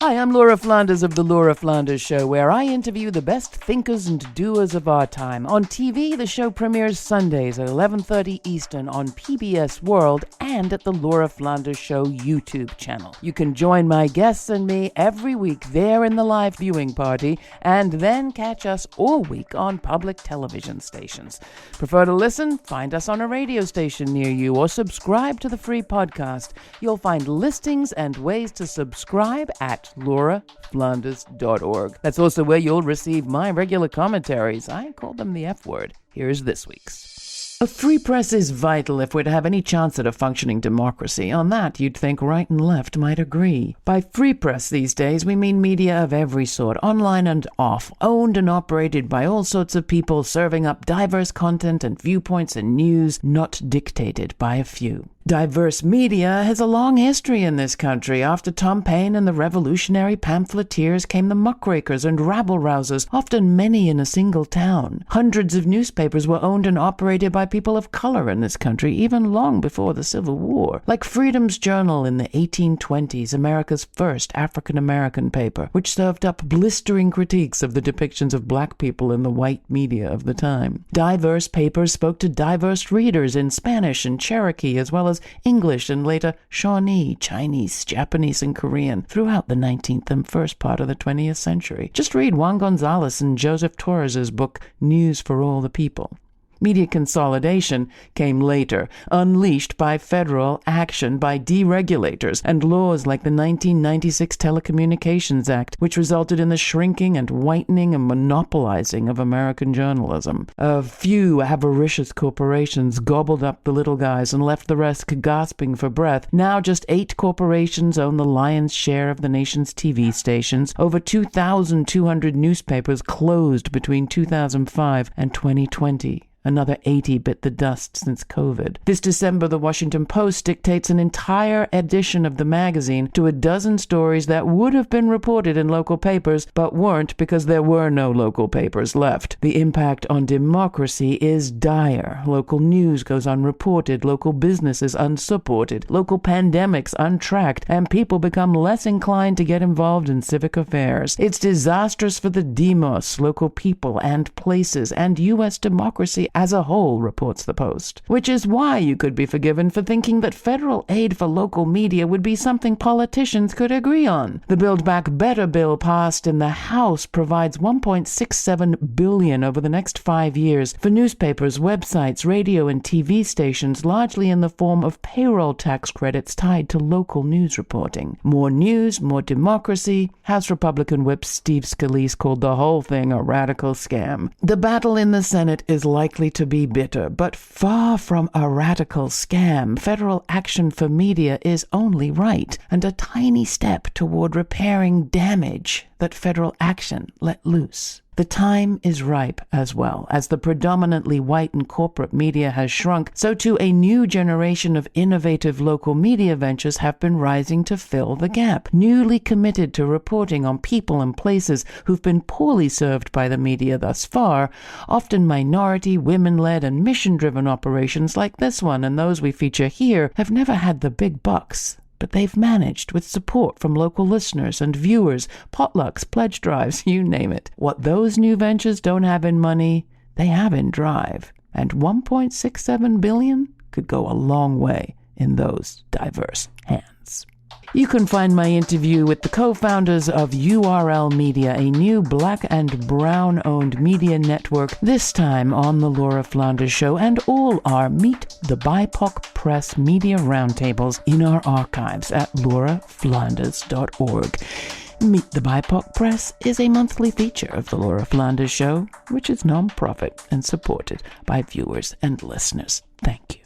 Hi, I'm Laura Flanders of The Laura Flanders Show, where I interview the best thinkers and doers of our time. On TV, the show premieres Sundays at 11:30 Eastern on PBS World and at the Laura Flanders Show YouTube channel. You can join my guests and me every week there in the live viewing party, and then catch us all week on public television stations. Prefer to listen? Find us on a radio station near you or subscribe to the free podcast. You'll find listings and ways to subscribe at lauraflanders.org. That's also where you'll receive my regular commentaries. I call them the F word. Here's this week's. A free press is vital if we're to have any chance at a functioning democracy. On that, you'd think right and left might agree. By free press these days, we mean media of every sort, online and off, owned and operated by all sorts of people, serving up diverse content and viewpoints and news, not dictated by a few. Diverse media has a long history in this country. After Tom Paine and the revolutionary pamphleteers came the muckrakers and rabble-rousers, often many in a single town. Hundreds of newspapers were owned and operated by people of color in this country, even long before the Civil War. Like Freedom's Journal in the 1820s, America's first African-American paper, which served up blistering critiques of the depictions of black people in the white media of the time. Diverse papers spoke to diverse readers in Spanish and Cherokee, as well as English and later Shawnee, Chinese, Japanese, and Korean throughout the 19th and first part of the 20th century. Just read Juan Gonzalez and Joseph Torres's book, News for All the People. Media consolidation came later, unleashed by federal action by deregulators and laws like the 1996 Telecommunications Act, which resulted in the shrinking and whitening and monopolizing of American journalism. A few avaricious corporations gobbled up the little guys and left the rest gasping for breath. Now just 8 corporations own the lion's share of the nation's TV stations. Over 2,200 newspapers closed between 2005 and 2020. Another 80 bit the dust since COVID. This December, the Washington Post dictates an entire edition of the magazine to a dozen stories that would have been reported in local papers, but weren't because there were no local papers left. The impact on democracy is dire. Local news goes unreported, local businesses unsupported, local pandemics untracked, and people become less inclined to get involved in civic affairs. It's disastrous for the demos, local people and places, and U.S. democracy as a whole, reports the Post. Which is why you could be forgiven for thinking that federal aid for local media would be something politicians could agree on. The Build Back Better bill passed in the House provides $1.67 billion over the next 5 years for newspapers, websites, radio, and TV stations, largely in the form of payroll tax credits tied to local news reporting. More news, more democracy. House Republican Whip Steve Scalise called the whole thing a radical scam. The battle in the Senate is likely to be bitter, but far from a radical scam. Federal action for media is only right, and a tiny step toward repairing damage that federal action let loose. The time is ripe as well. As the predominantly white and corporate media has shrunk, so too a new generation of innovative local media ventures have been rising to fill the gap, newly committed to reporting on people and places who've been poorly served by the media thus far, often minority, women-led, and mission-driven operations like this one and those we feature here have never had the big bucks. But they've managed with support from local listeners and viewers, potlucks, pledge drives, you name it. What those new ventures don't have in money, they have in drive. And $1.67 billion could go a long way in those diverse hands. You can find my interview with the co-founders of URL Media, a new black and brown-owned media network, this time on The Laura Flanders Show, and all our Meet the BIPOC Press media roundtables in our archives at lauraflanders.org. Meet the BIPOC Press is a monthly feature of The Laura Flanders Show, which is non-profit and supported by viewers and listeners. Thank you.